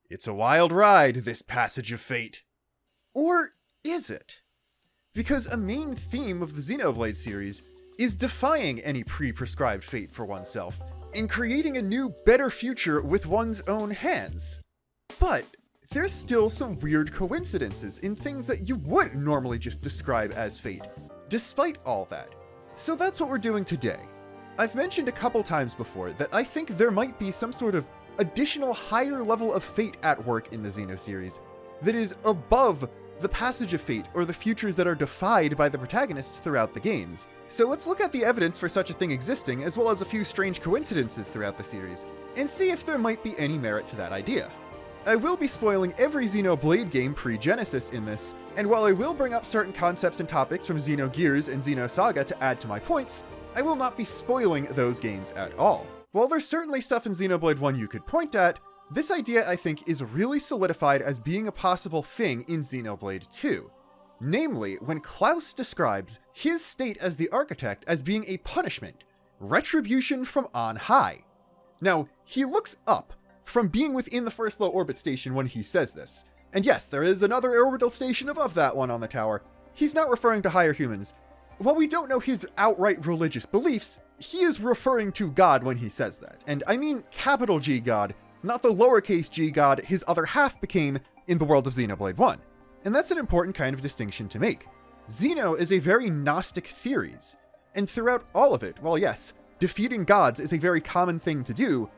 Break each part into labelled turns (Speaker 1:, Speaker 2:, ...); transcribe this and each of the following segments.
Speaker 1: It's a wild ride, this passage of fate. Or is it? Because a main theme of the Xenoblade series is defying any pre-prescribed fate for oneself, and creating a new, better future with one's own hands. But there's still some weird coincidences in things that you would normally just describe as fate, despite all that. So that's what we're doing today. I've mentioned a couple times before that I think there might be some sort of additional higher level of fate at work in the Xeno series that is above the passage of fate or the futures that are defied by the protagonists throughout the games. So let's look at the evidence for such a thing existing, as well as a few strange coincidences throughout the series, and see if there might be any merit to that idea. I will be spoiling every Xenoblade game pre-Genesis in this, and while I will bring up certain concepts and topics from Xenogears and Xenosaga to add to my points, I will not be spoiling those games at all. While there's certainly stuff in Xenoblade 1 you could point at, this idea, I think, is really solidified as being a possible thing in Xenoblade 2. Namely, when Klaus describes his state as the architect as being a punishment, retribution from on high. Now, he looks up from being within the first low orbit station when he says this. And yes, there is another orbital station above that one on the tower. He's not referring to higher humans. While we don't know his outright religious beliefs, he is referring to God when he says that. And I mean capital G God, not the lowercase g God his other half became in the world of Xenoblade 1. And that's an important kind of distinction to make. Xeno is a very Gnostic series, and throughout all of it, while yes, defeating gods is a very common thing to do,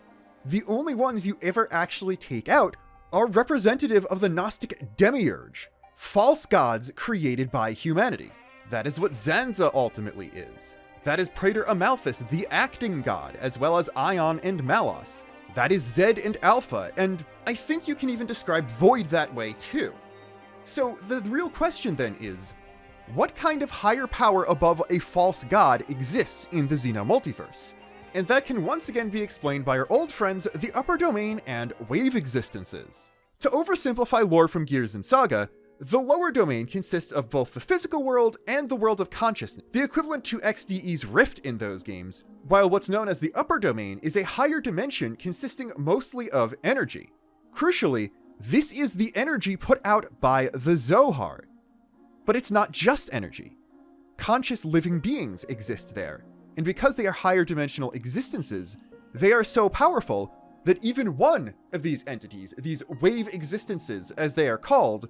Speaker 1: the only ones you ever actually take out are representative of the Gnostic demiurge, false gods created by humanity. That is what Zanza ultimately is. That is Praetor Amalthus, the acting god, as well as Ion and Malos. That is Zed and Alpha, and I think you can even describe Void that way too. So the real question then is, what kind of higher power above a false god exists in the Xeno multiverse? And that can once again be explained by our old friends, the Upper Domain and Wave Existences. To oversimplify lore from Gears and Saga, the lower domain consists of both the physical world and the world of consciousness, the equivalent to XDE's Rift in those games, while what's known as the upper domain is a higher dimension consisting mostly of energy. Crucially, this is the energy put out by the Zohar. But it's not just energy. Conscious living beings exist there, and because they are higher dimensional existences, they are so powerful that even one of these entities, these wave existences as they are called,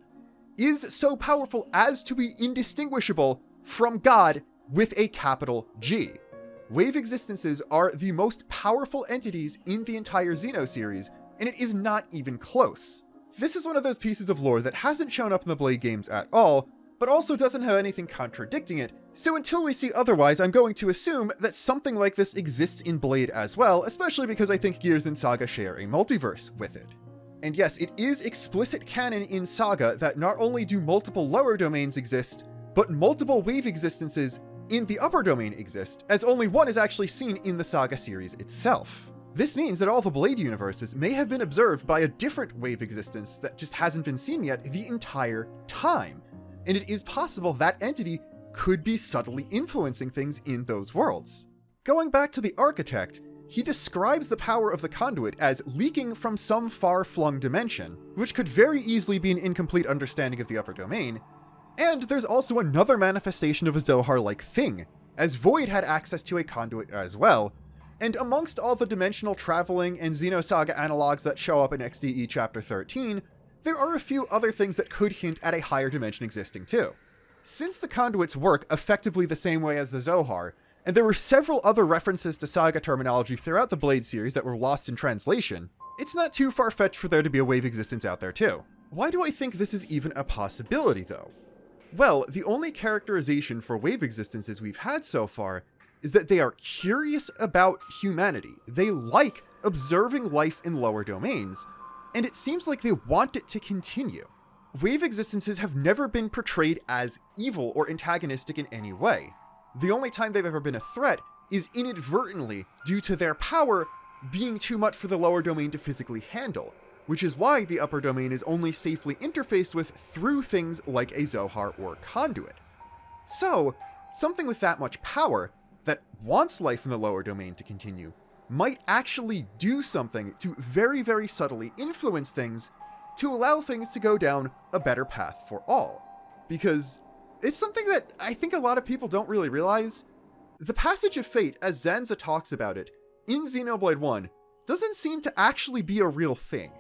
Speaker 1: is so powerful as to be indistinguishable from God with a capital G. Wave existences are the most powerful entities in the entire Xeno series, and it is not even close. This is one of those pieces of lore that hasn't shown up in the Blade games at all, but also doesn't have anything contradicting it, so until we see otherwise, I'm going to assume that something like this exists in Blade as well, especially because I think Gears and Saga share a multiverse with it. And yes, it is explicit canon in Saga that not only do multiple lower domains exist, but multiple wave existences in the upper domain exist, as only one is actually seen in the Saga series itself. This means that all the Blade universes may have been observed by a different wave existence that just hasn't been seen yet the entire time. And it is possible that entity could be subtly influencing things in those worlds. Going back to the Architect, he describes the power of the conduit as leaking from some far-flung dimension, which could very easily be an incomplete understanding of the upper domain. And there's also another manifestation of a Zohar-like thing, as Void had access to a conduit as well. And amongst all the dimensional traveling and Xenosaga analogs that show up in XDE Chapter 13, there are a few other things that could hint at a higher dimension existing too. Since the conduits work effectively the same way as the Zohar, and there were several other references to Saga terminology throughout the Blade series that were lost in translation, it's not too far-fetched for there to be a wave existence out there too. Why do I think this is even a possibility though? Well, the only characterization for wave existences we've had so far is that they are curious about humanity. They like observing life in lower domains, and it seems like they want it to continue. Wave existences have never been portrayed as evil or antagonistic in any way. The only time they've ever been a threat is inadvertently due to their power being too much for the lower domain to physically handle, which is why the upper domain is only safely interfaced with through things like a Zohar or conduit. So, something with that much power that wants life in the lower domain to continue might actually do something to very, very subtly influence things to allow things to go down a better path for all. Because it's something that I think a lot of people don't really realize. The passage of fate, as Zanza talks about it in Xenoblade 1, doesn't seem to actually be a real thing.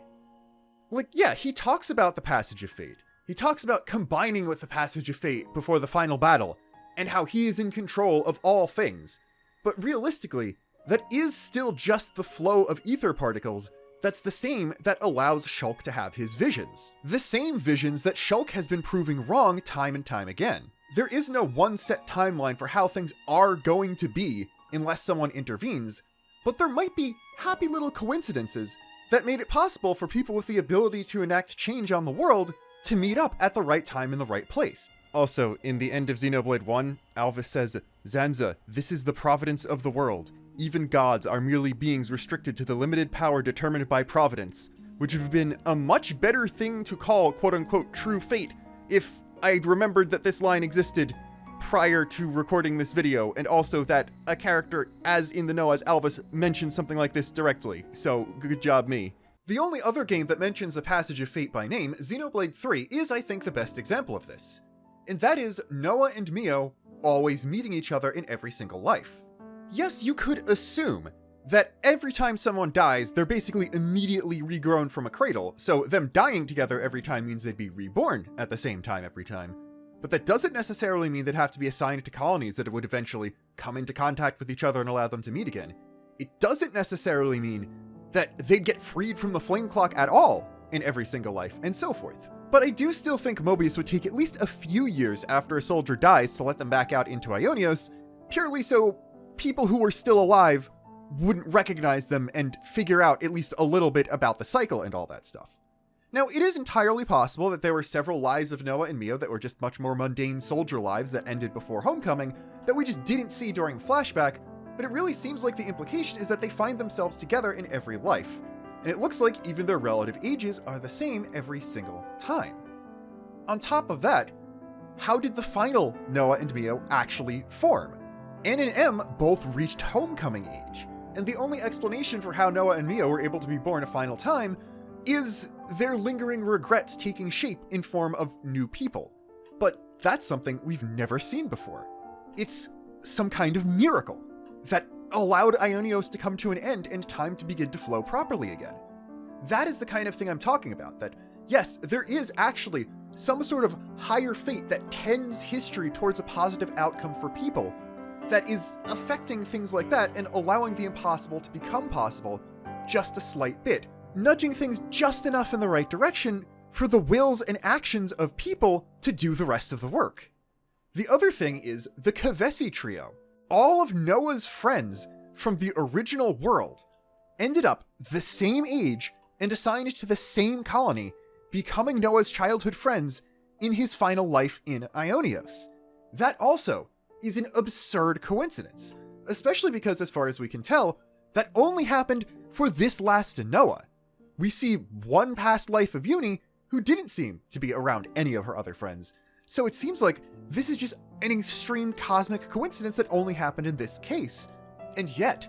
Speaker 1: Like, yeah, he talks about the passage of fate. He talks about combining with the passage of fate before the final battle, and how he is in control of all things. But realistically, that is still just the flow of ether particles that's the same that allows Shulk to have his visions. The same visions that Shulk has been proving wrong time and time again. There is no one set timeline for how things are going to be unless someone intervenes, but there might be happy little coincidences that made it possible for people with the ability to enact change on the world to meet up at the right time in the right place. Also, in the end of Xenoblade 1, Alvis says, "Zanza, this is the providence of the world. Even gods are merely beings restricted to the limited power determined by providence," which would have been a much better thing to call quote-unquote true fate if I'd remembered that this line existed prior to recording this video, and also that a character as in the know as Alvis mentioned something like this directly, so good job me. The only other game that mentions a passage of fate by name, Xenoblade 3, is I think the best example of this. And that is Noah and Mio always meeting each other in every single life. Yes, you could assume that every time someone dies, they're basically immediately regrown from a cradle, so them dying together every time means they'd be reborn at the same time every time. But that doesn't necessarily mean they'd have to be assigned to colonies that would eventually come into contact with each other and allow them to meet again. It doesn't necessarily mean that they'd get freed from the flame clock at all in every single life, and so forth. But I do still think Mobius would take at least a few years after a soldier dies to let them back out into Ionios, purely so people who were still alive wouldn't recognize them and figure out at least a little bit about the cycle and all that stuff. Now, it is entirely possible that there were several lives of Noah and Mio that were just much more mundane soldier lives that ended before Homecoming that we just didn't see during the flashback, but it really seems like the implication is that they find themselves together in every life, and it looks like even their relative ages are the same every single time. On top of that, how did the final Noah and Mio actually form? N and M both reached Homecoming age, and the only explanation for how Noah and Mio were able to be born a final time is their lingering regrets taking shape in form of new people. But that's something we've never seen before. It's some kind of miracle that allowed Ionios to come to an end and time to begin to flow properly again. That is the kind of thing I'm talking about, that yes, there is actually some sort of higher fate that tends history towards a positive outcome for people that is affecting things like that and allowing the impossible to become possible just a slight bit, nudging things just enough in the right direction for the wills and actions of people to do the rest of the work. The other thing is the Kavesi trio. All of Noah's friends from the original world ended up the same age and assigned to the same colony, becoming Noah's childhood friends in his final life in Ionios. That also is an absurd coincidence, especially because, as far as we can tell, that only happened for this last Noah. We see one past life of Uni who didn't seem to be around any of her other friends, so it seems like this is just an extreme cosmic coincidence that only happened in this case. And yet,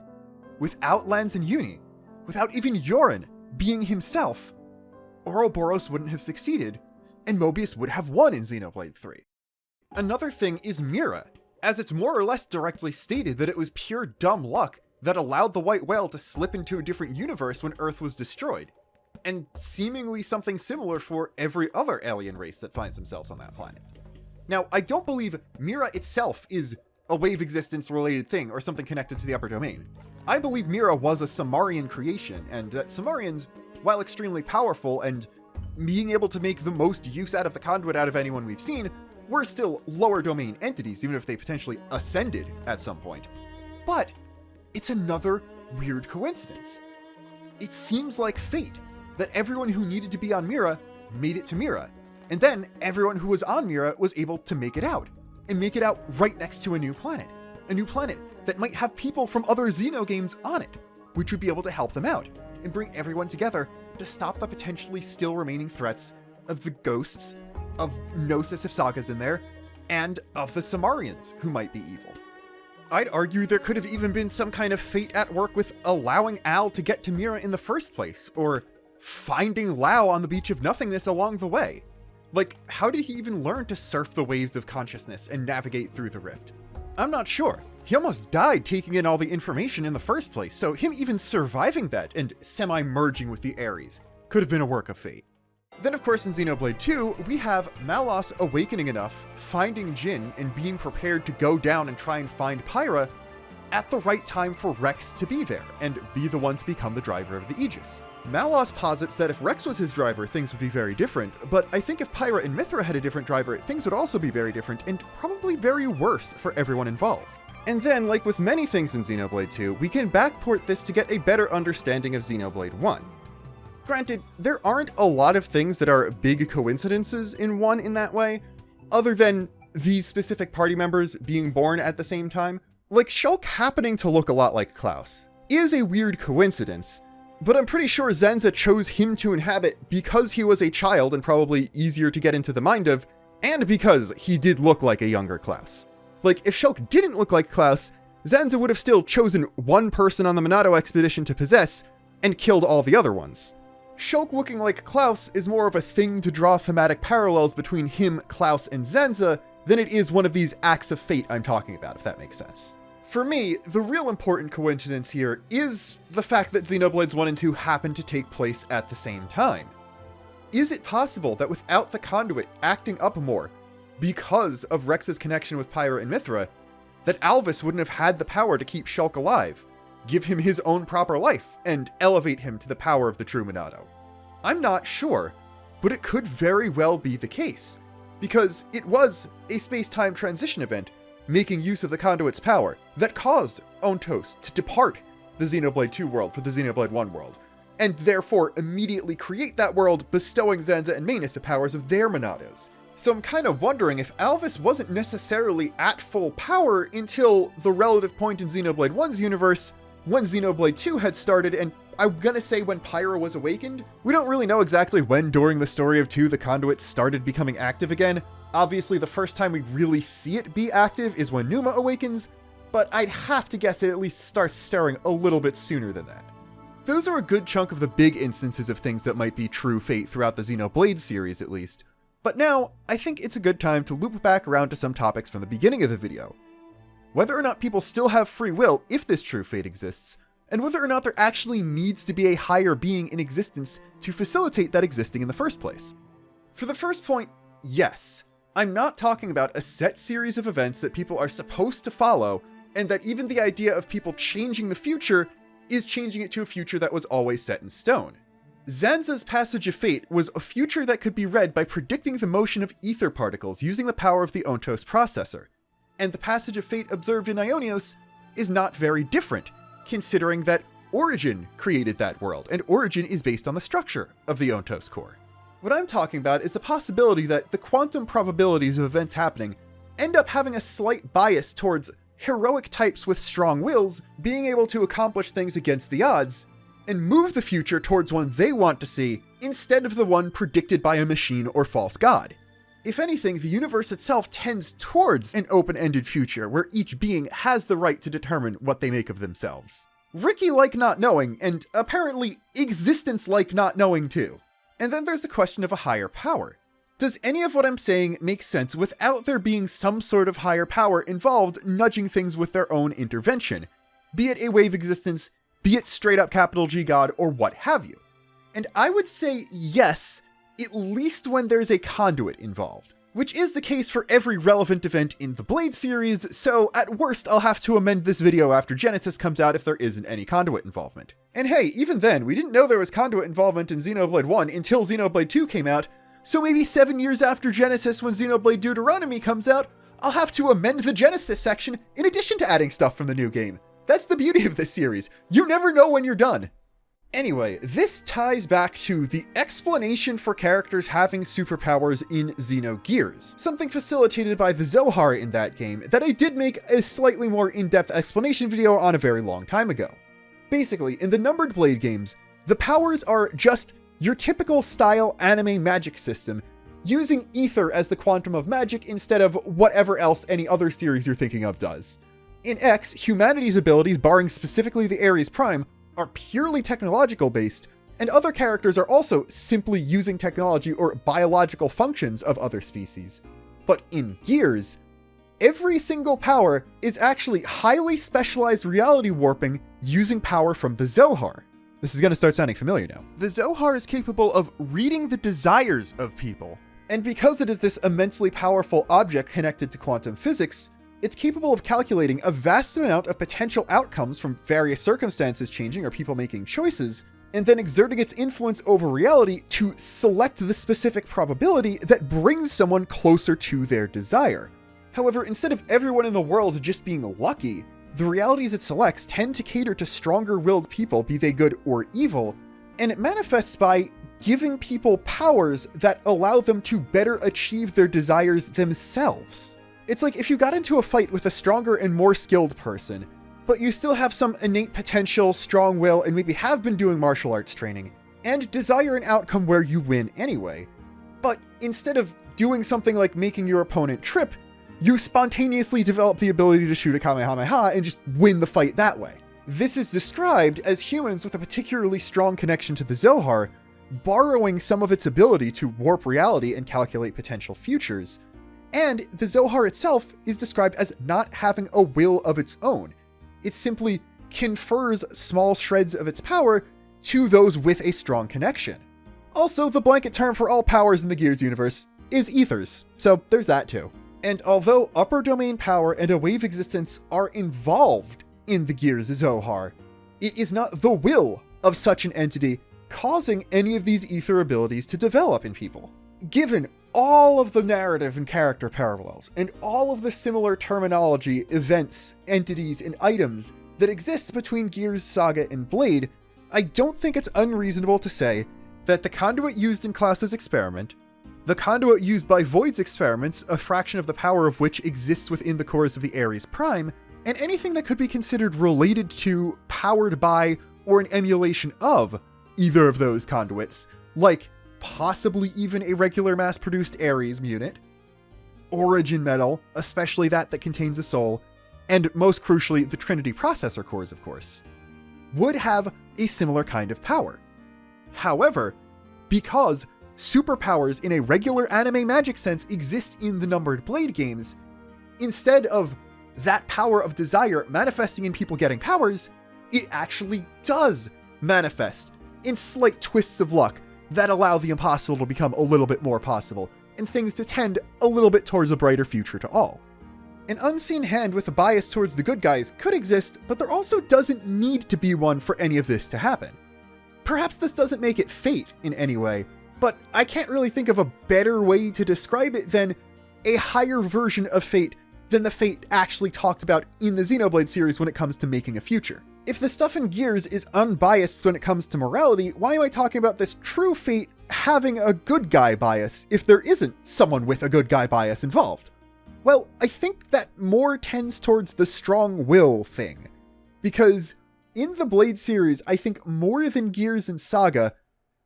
Speaker 1: without Lance and Uni, without even Yorin being himself, Ouroboros wouldn't have succeeded, and Mobius would have won in Xenoblade 3. Another thing is Mira, as it's more or less directly stated that it was pure dumb luck that allowed the White Whale to slip into a different universe when Earth was destroyed, and seemingly something similar for every other alien race that finds themselves on that planet. Now, I don't believe Mira itself is a wave existence related thing or something connected to the upper domain. I believe Mira was a Samarian creation, and that Samarians, while extremely powerful and being able to make the most use out of the conduit out of anyone we've seen, were still lower domain entities, even if they potentially ascended at some point. But it's another weird coincidence. It seems like fate that everyone who needed to be on Mira made it to Mira, and then everyone who was on Mira was able to make it out, and make it out right next to a new planet that might have people from other Xeno games on it, which would be able to help them out, and bring everyone together to stop the potentially still remaining threats of the ghosts, of Gnosis if Saga's in there, and of the Samarians who might be evil. I'd argue there could have even been some kind of fate at work with allowing Al to get to Mira in the first place, or finding Lao on the beach of nothingness along the way. Like, how did he even learn to surf the waves of consciousness and navigate through the rift? I'm not sure. He almost died taking in all the information in the first place, so him even surviving that and semi-merging with the Ares could have been a work of fate. Then of course in Xenoblade 2, we have Malos awakening enough, finding Jin, and being prepared to go down and try and find Pyra at the right time for Rex to be there, and be the one to become the driver of the Aegis. Malos posits that if Rex was his driver, things would be very different, but I think if Pyra and Mithra had a different driver, things would also be very different, and probably very worse for everyone involved. And then, like with many things in Xenoblade 2, we can backport this to get a better understanding of Xenoblade 1. Granted, there aren't a lot of things that are big coincidences in 1 in that way, other than these specific party members being born at the same time. Like, Shulk happening to look a lot like Klaus is a weird coincidence, but I'm pretty sure Zenza chose him to inhabit because he was a child and probably easier to get into the mind of, and because he did look like a younger Klaus. Like, if Shulk didn't look like Klaus, Zenza would have still chosen one person on the Minato expedition to possess, and killed all the other ones. Shulk looking like Klaus is more of a thing to draw thematic parallels between him, Klaus, and Zenza than it is one of these acts of fate I'm talking about, if that makes sense. For me, the real important coincidence here is the fact that Xenoblades 1 and 2 happen to take place at the same time. Is it possible that without the Conduit acting up more, because of Rex's connection with Pyra and Mithra, that Alvis wouldn't have had the power to keep Shulk alive, give him his own proper life, and elevate him to the power of the true Minato? I'm not sure, but it could very well be the case, because it was a space-time transition event making use of the Conduit's power that caused Ontos to depart the Xenoblade 2 world for the Xenoblade 1 world, and therefore immediately create that world, bestowing Zenza and Mainith the powers of their Minatos. So I'm kind of wondering if Alvis wasn't necessarily at full power until the relative point in Xenoblade 1's universe, when Xenoblade 2 had started, and I'm gonna say when Pyra was awakened. We don't really know exactly when during the story of 2 the Conduit started becoming active again. Obviously the first time we really see it be active is when Numa awakens, but I'd have to guess it at least starts stirring a little bit sooner than that. Those are a good chunk of the big instances of things that might be true fate throughout the Xenoblade series at least. But now, I think it's a good time to loop back around to some topics from the beginning of the video. Whether or not people still have free will if this true fate exists, and whether or not there actually needs to be a higher being in existence to facilitate that existing in the first place. For the first point, yes. I'm not talking about a set series of events that people are supposed to follow, and that even the idea of people changing the future is changing it to a future that was always set in stone. Zanza's Passage of Fate was a future that could be read by predicting the motion of ether particles using the power of the Ontos processor, and the Passage of Fate observed in Ionios is not very different, considering that Origin created that world, and Origin is based on the structure of the Ontos core. What I'm talking about is the possibility that the quantum probabilities of events happening end up having a slight bias towards heroic types with strong wills being able to accomplish things against the odds, and move the future towards one they want to see, instead of the one predicted by a machine or false god. If anything, the universe itself tends towards an open-ended future where each being has the right to determine what they make of themselves. Ricky like not knowing, and apparently existence like not knowing too. And then there's the question of a higher power. Does any of what I'm saying make sense without there being some sort of higher power involved nudging things with their own intervention? Be it a wave existence, be it straight up capital G God, or what have you. And I would say yes, at least when there's a conduit involved. Which is the case for every relevant event in the Blade series, so at worst I'll have to amend this video after Genesis comes out if there isn't any conduit involvement. And hey, even then, we didn't know there was conduit involvement in Xenoblade 1 until Xenoblade 2 came out, so maybe 7 years after Genesis when Xenoblade Deuteronomy comes out, I'll have to amend the Genesis section in addition to adding stuff from the new game. That's the beauty of this series. You never know when you're done. Anyway, this ties back to the explanation for characters having superpowers in Xenogears, something facilitated by the Zohar in that game that I did make a slightly more in-depth explanation video on a very long time ago. Basically, in the numbered Blade games, the powers are just your typical style anime magic system, using ether as the quantum of magic instead of whatever else any other series you're thinking of does. In X, humanity's abilities, barring specifically the Ares Prime, are purely technological based, And other characters are also simply using technology or biological functions of other species. But in Gears, every single power is actually highly specialized reality warping using power from the Zohar. This is going to start sounding familiar now. The Zohar is capable of reading the desires of people. And because it is this immensely powerful object connected to quantum physics, it's capable of calculating a vast amount of potential outcomes from various circumstances changing or people making choices, and then exerting its influence over reality to select the specific probability that brings someone closer to their desire. However, instead of everyone in the world just being lucky, the realities it selects tend to cater to stronger-willed people, be they good or evil, and it manifests by giving people powers that allow them to better achieve their desires themselves. It's like if you got into a fight with a stronger and more skilled person, but you still have some innate potential, strong will, and maybe have been doing martial arts training, and desire an outcome where you win anyway. But instead of doing something like making your opponent trip, you spontaneously develop the ability to shoot a Kamehameha and just win the fight that way. This is described as humans with a particularly strong connection to the Zohar, borrowing some of its ability to warp reality and calculate potential futures. And the Zohar itself is described as not having a will of its own. It simply confers small shreds of its power to those with a strong connection. Also, the blanket term for all powers in the Gears universe is ethers, so there's that too. And although upper domain power and a wave existence are involved in the Gears Zohar, it is not the will of such an entity causing any of these ether abilities to develop in people. Given all of the narrative and character parallels, and all of the similar terminology, events, entities, and items that exist between Gears, Saga, and Blade, I don't think it's unreasonable to say that the conduit used in Klaus's experiment, the conduit used by Void's experiments, a fraction of the power of which exists within the cores of the Ares Prime, and anything that could be considered related to, powered by, or an emulation of either of those conduits, like possibly even a regular mass-produced Ares unit, Origin Metal, especially that contains a soul, and most crucially, the Trinity processor cores, of course, would have a similar kind of power. However, because superpowers in a regular anime magic sense exist in the numbered Blade games, instead of that power of desire manifesting in people getting powers, it actually does manifest in slight twists of luck that allow the impossible to become a little bit more possible, and things to tend a little bit towards a brighter future to all. An unseen hand with a bias towards the good guys could exist, but there also doesn't need to be one for any of this to happen. Perhaps this doesn't make it fate in any way, but I can't really think of a better way to describe it than a higher version of fate than the fate actually talked about in the Xenoblade series when it comes to making a future. If the stuff in Gears is unbiased when it comes to morality, why am I talking about this true fate having a good guy bias if there isn't someone with a good guy bias involved? Well, I think that more tends towards the strong will thing. Because in the Blade series, I think more than Gears and Saga,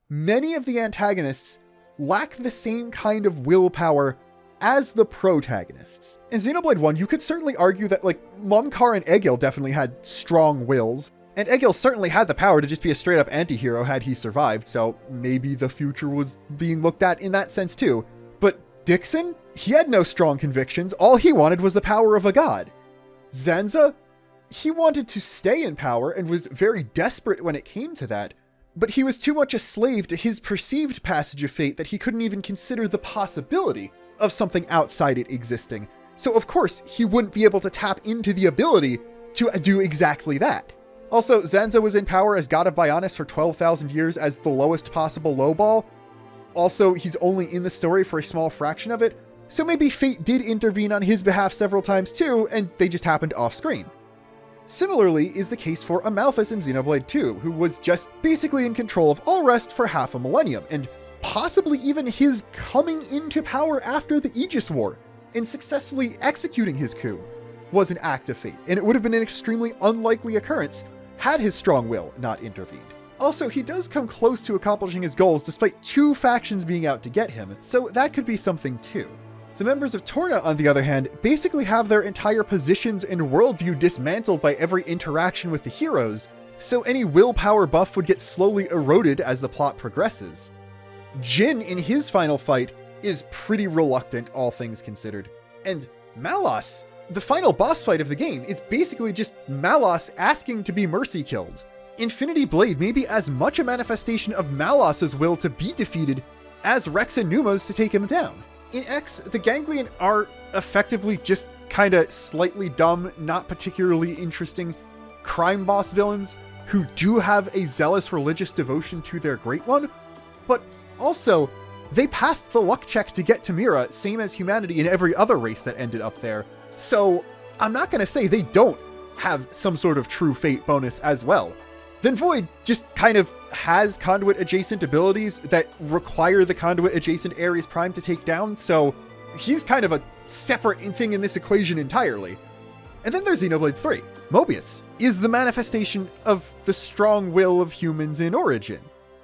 Speaker 1: many of the antagonists lack the same kind of willpower as the protagonists. In Xenoblade 1, you could certainly argue that, Momkar and Egil definitely had strong wills, and Egil certainly had the power to just be a straight-up anti-hero had he survived, so maybe the future was being looked at in that sense too. But Dixon? He had no strong convictions, all he wanted was the power of a god. Zanza? He wanted to stay in power and was very desperate when it came to that, but he was too much a slave to his perceived passage of fate that he couldn't even consider the possibility of something outside it existing. So of course, he wouldn't be able to tap into the ability to do exactly that. Also, Zanza was in power as God of Bionis for 12,000 years as the lowest possible lowball. Also, he's only in the story for a small fraction of it, so maybe fate did intervene on his behalf several times too, and they just happened off-screen. Similarly is the case for Amalthus in Xenoblade 2, who was just basically in control of all rest for half a millennium, and possibly even his coming into power after the Aegis War and successfully executing his coup was an act of fate, and it would have been an extremely unlikely occurrence had his strong will not intervened. Also, he does come close to accomplishing his goals despite two factions being out to get him, so that could be something too. The members of Torna, on the other hand, basically have their entire positions and worldview dismantled by every interaction with the heroes, so any willpower buff would get slowly eroded as the plot progresses. Jin, in his final fight, is pretty reluctant, all things considered. And Malos, the final boss fight of the game, is basically just Malos asking to be mercy killed. Infinity Blade may be as much a manifestation of Malos's will to be defeated as Rex and Numa's to take him down. In X, the Ganglion are effectively just kinda slightly dumb, not particularly interesting crime boss villains who do have a zealous religious devotion to their Great One, but also, they passed the luck check to get to Mira, same as humanity and every other race that ended up there. So, I'm not gonna say they don't have some sort of true fate bonus as well. Then Void just kind of has Conduit adjacent abilities that require the Conduit adjacent Ares Prime to take down, so he's kind of a separate thing in this equation entirely. And then there's Xenoblade 3. Mobius is the manifestation of the strong will of humans in Origin.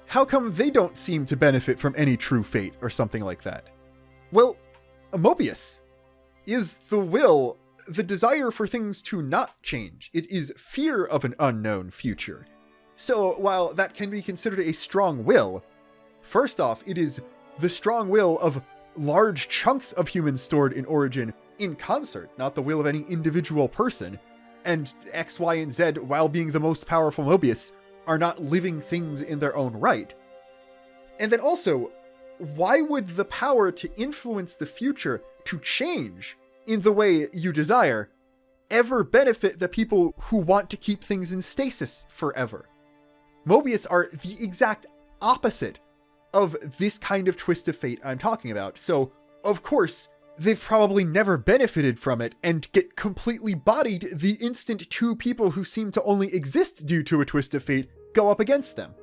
Speaker 1: How come they don't seem to benefit from any true fate or something like that? Well, Mobius is the will, the desire for things to not change. It is fear of an unknown future. So while that can be considered a strong will, first off, it is the strong will of large chunks of humans stored in Origin in concert, not the will of any individual person. And X, Y, and Z, while being the most powerful Mobius, are not living things in their own right. And then also, why would the power to influence the future, to change in the way you desire, ever benefit the people who want to keep things in stasis forever? Mobius are the exact opposite of this kind of twist of fate I'm talking about, so of course, they've probably never benefited from it and get completely bodied the instant two people who seem to only exist due to a twist of fate go up against them.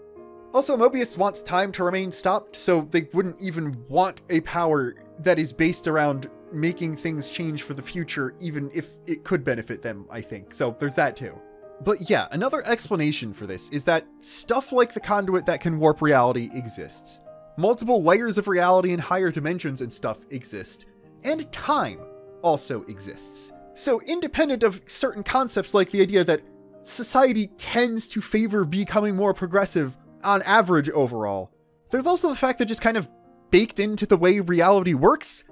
Speaker 1: Also, Mobius wants time to remain stopped, so they wouldn't even want a power that is based around making things change for the future, even if it could benefit them, I think. So there's that too. But yeah, another explanation for this is that stuff like the conduit that can warp reality exists. Multiple layers of reality in higher dimensions and stuff exist. And time also exists. So independent of certain concepts like the idea that society tends to favor becoming more progressive on average overall, there's also the fact that just kind of baked into the way reality works,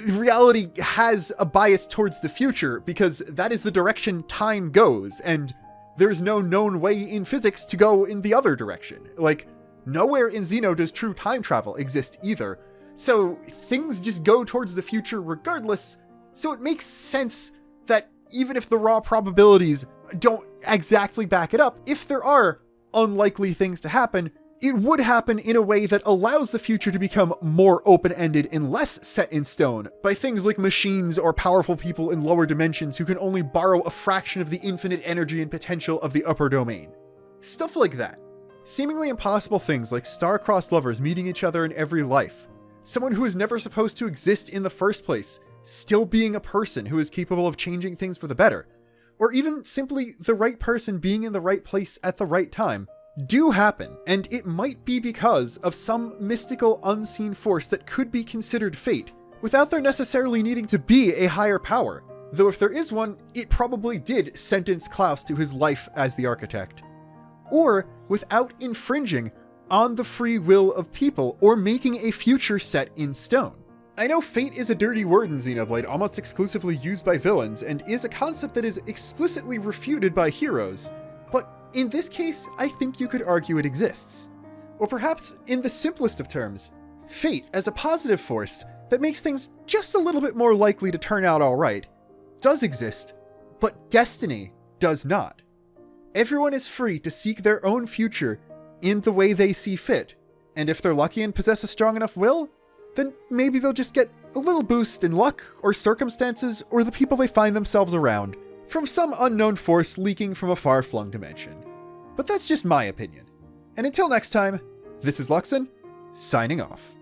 Speaker 1: reality has a bias towards the future because that is the direction time goes, and there's no known way in physics to go in the other direction. Like, nowhere in Xeno does true time travel exist either. So things just go towards the future regardless, so it makes sense that even if the raw probabilities don't exactly back it up, if there are unlikely things to happen, it would happen in a way that allows the future to become more open-ended and less set in stone by things like machines or powerful people in lower dimensions who can only borrow a fraction of the infinite energy and potential of the upper domain. Stuff like that. Seemingly impossible things like star-crossed lovers meeting each other in every life. Someone who is never supposed to exist in the first place, still being a person who is capable of changing things for the better. Or even simply the right person being in the right place at the right time, do happen, and it might be because of some mystical unseen force that could be considered fate, without there necessarily needing to be a higher power, though if there is one, it probably did sentence Klaus to his life as the architect. Or without infringing on the free will of people, or making a future set in stone. I know fate is a dirty word in Xenoblade, almost exclusively used by villains, and is a concept that is explicitly refuted by heroes, but in this case, I think you could argue it exists. Or perhaps, in the simplest of terms, fate as a positive force that makes things just a little bit more likely to turn out alright, does exist, but destiny does not. Everyone is free to seek their own future in the way they see fit, and if they're lucky and possess a strong enough will, then maybe they'll just get a little boost in luck, or circumstances, or the people they find themselves around, from some unknown force leaking from a far-flung dimension. But that's just my opinion. And until next time, this is Luxon, signing off.